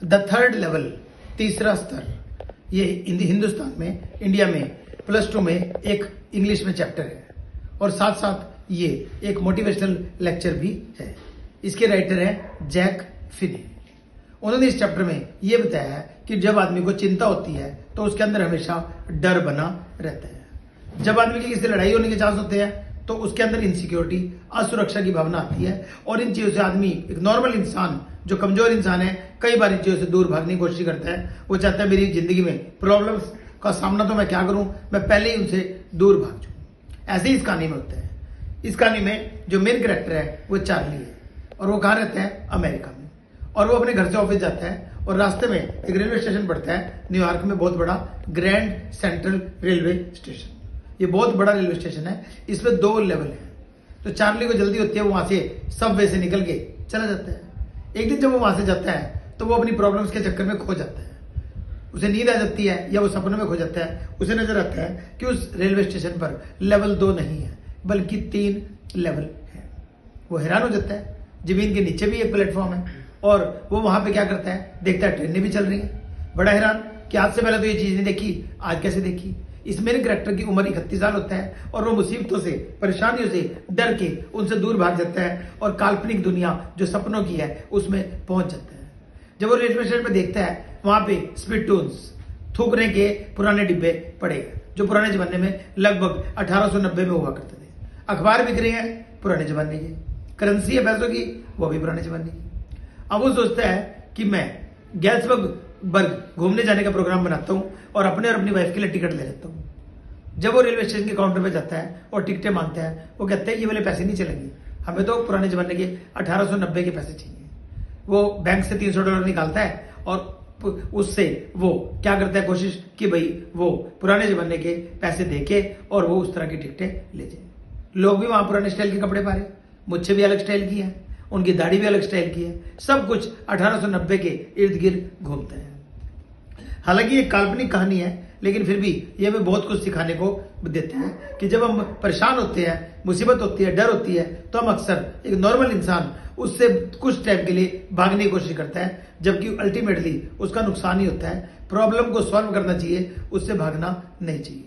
The third level, तीसरा स्तर, ये हिंदुस्तान में, इंडिया में +2 में एक इंग्लिश में चैप्टर है और साथ साथ ये एक मोटिवेशनल लेक्चर भी है। इसके राइटर हैं जैक फिनी। उन्होंने इस चैप्टर में ये बताया है कि जब आदमी को चिंता होती है तो उसके अंदर हमेशा डर बना रहता है। जब आदमी की किसी लड़ाई होने के चांस होते हैं तो उसके अंदर इनसिक्योरिटी, असुरक्षा की भावना आती है और इन चीजों से आदमी, एक नॉर्मल इंसान जो कमजोर इंसान है, कई बार इन चीजों से दूर भागने की कोशिश करता है। वो चाहता है मेरी जिंदगी में प्रॉब्लम्स का सामना तो मैं क्या करूं, मैं पहले ही उनसे दूर भाग जाऊं। ऐसे ही इस कहानी में होता है। इस कहानी में जो मेन कैरेक्टर है वो चार्ली है और वो कहाँ रहता है, अमेरिका में। और वो अपने घर से ऑफिस जाता है और रास्ते में एक रेलवे स्टेशन पड़ता है न्यूयॉर्क में, बहुत बड़ा ग्रैंड सेंट्रल रेलवे स्टेशन। ये बहुत बड़ा रेलवे स्टेशन है, इसमें 2 लेवल है। तो चार्ली को जल्दी होती है, वो वहां से सबवे से निकल के चला जाता है। एक दिन जब वो वहां से जाता है तो वो अपनी प्रॉब्लम्स के चक्कर में खो जाता है। उसे नींद आ जाती है या वो सपनों में खो जाता है। उसे नजर आता है कि उस रेलवे स्टेशन पर लेवल 2 नहीं है बल्कि 3 लेवल है। वो हैरान हो जाता है, जमीन के नीचे भी एक प्लेटफॉर्म है और वो वहां पे क्या करता है, देखता है ट्रेनें भी चल रही है। बड़ा हैरान कि आज से पहले तो ये चीज नहीं देखी, आज कैसे देखी। इस मेरे कैरेक्टर की उम्र 31 साल होता है और वो मुसीबतों से, परेशानियों से डर के उनसे दूर भाग जाता है और काल्पनिक दुनिया जो सपनों की है उसमें पहुंच जाता है। जब वो रेलवे स्टेशन पे देखता है, वहां पे स्पिटून्स, थूकने के पुराने डिब्बे पड़े जो पुराने जमाने में लगभग 1890 में हुआ करते थे। अखबार बिक रहे हैं पुराने जमाने के, करेंसी है पैसों की, वो भी पुराने जमाने की। अब वो सोचता है कि मैं गैल्सबर्ग घूमने जाने का प्रोग्राम बनाता हूं और अपने और अपनी वाइफ के लिए टिकट ले लेता हूं। जब वो रेलवे स्टेशन के काउंटर पे जाता है और टिकटें मांगता है, वो कहते हैं ये वाले पैसे नहीं चलेंगे, हमें तो पुराने जमाने के 1890 के पैसे चाहिए। वो बैंक से $300 निकालता है और उससे वो क्या करता है, कोशिश कि भाई वो पुराने जमाने के पैसे देके और वो उस तरह की टिकटें ले जाए। लोग भी वहां पुराने स्टाइल के कपड़े पा रहे, मुझसे भी अलग स्टाइल की है, उनकी दाढ़ी भी अलग स्टाइल की है, सब कुछ 1890 के इर्द गिर्द घूमते हैं। हालांकि ये काल्पनिक कहानी है लेकिन फिर भी ये हमें बहुत कुछ सिखाने को देते हैं कि जब हम परेशान होते हैं, मुसीबत होती है, डर होती है, तो हम अक्सर, एक नॉर्मल इंसान उससे कुछ टाइम के लिए भागने की कोशिश करता है, जबकि अल्टीमेटली उसका नुकसान ही होता है। प्रॉब्लम को सॉल्व करना चाहिए, उससे भागना नहीं चाहिए।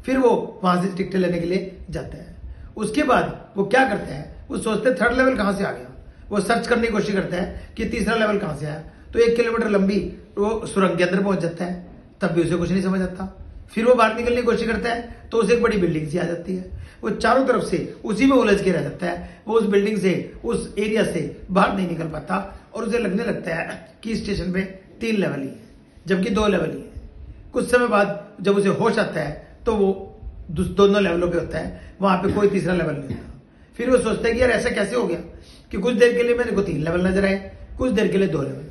फिर वो वहां से टिकटें लेने के लिए जाता है। उसके बाद वो क्या करता है, वो सोचते हैं थर्ड लेवल कहां से आ गया। वो सर्च करने की कोशिश करता है कि तीसरा लेवल कहां से आया। तो 1 किलोमीटर लंबी वो सुरंग के अंदर पहुंच जाता है, तब भी उसे कुछ नहीं समझ आता। फिर वो बाहर निकलने की कोशिश करता है तो उसे एक बड़ी बिल्डिंग सी आ जाती है। वो चारों तरफ से उसी में उलझ के रह जाता है। वो उस बिल्डिंग से, उस एरिया से बाहर नहीं निकल पाता और उसे लगने लगता है कि स्टेशन पे 3 लेवल ही है जबकि 2 लेवल ही है। कुछ समय बाद जब उसे होश आता है तो वो दोनों लेवलों पे होता है, वहां पे कोई तीसरा लेवल नहीं होता। फिर वो सोचता है कि यार ऐसा कैसे हो गया कि कुछ देर के लिए मेरे को 3 लेवल नजर आए, कुछ देर के लिए 2 लेवल।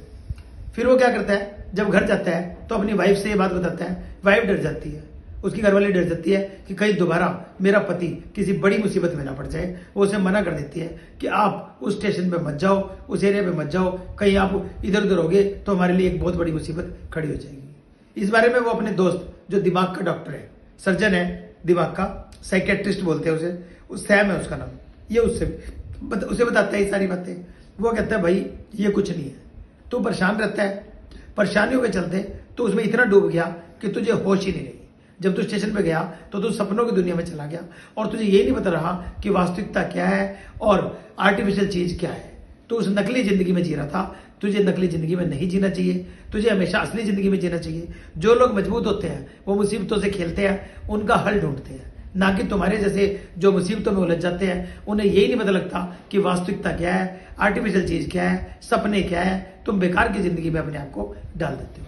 फिर वो क्या करता है, जब घर जाता है तो अपनी वाइफ से ये बात बताता है। वाइफ डर जाती है, उसकी घरवाली डर जाती है कि कहीं दोबारा मेरा पति किसी बड़ी मुसीबत में ना पड़ जाए। वो उसे मना कर देती है कि आप उस स्टेशन पे मत जाओ, उस एरिया पे मत जाओ, कहीं आप इधर उधर होगे तो हमारे लिए एक बहुत बड़ी मुसीबत खड़ी हो जाएगी। इस बारे में वो अपने दोस्त, जो दिमाग का डॉक्टर है, सर्जन है दिमाग का, साइकेट्रिस्ट बोलते हैं उसे, सैम है उसका नाम, ये उसे बताता है ये सारी बातें। वो कहता है भाई ये कुछ नहीं है, तू परेशान रहता है, परेशानियों के चलते तो उसमें इतना डूब गया कि तुझे होश ही नहीं रही। जब तू स्टेशन पे गया तो तू सपनों की दुनिया में चला गया और तुझे ये नहीं पता रहा कि वास्तविकता क्या है और आर्टिफिशियल चीज क्या है। तू उस नकली जिंदगी में जी रहा था। तुझे नकली जिंदगी में नहीं जीना चाहिए, तुझे हमेशा असली जिंदगी में जीना चाहिए। जो लोग मजबूत होते हैं वो मुसीबतों से खेलते हैं, उनका हल ढूंढते हैं, ना कि तुम्हारे जैसे जो मुसीबतों में उलझ जाते हैं। उन्हें यही नहीं पता लगता कि वास्तविकता क्या है, आर्टिफिशियल चीज क्या है, सपने क्या है। तुम बेकार की जिंदगी में अपने आप को डाल देते हो।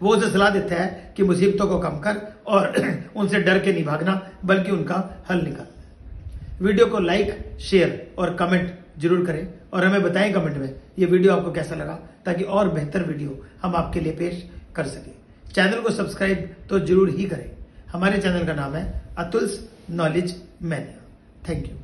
वो उसे सलाह देता है कि मुसीबतों को कम कर और उनसे डर के नहीं भागना बल्कि उनका हल निकाल। वीडियो को लाइक, शेयर और कमेंट जरूर करें और हमें बताएं कमेंट में ये वीडियो आपको कैसा लगा, ताकि और बेहतर वीडियो हम आपके लिए पेश कर सकें। चैनल को सब्सक्राइब तो जरूर ही करें। हमारे चैनल का नाम है Atul's knowledge menu. Thank you.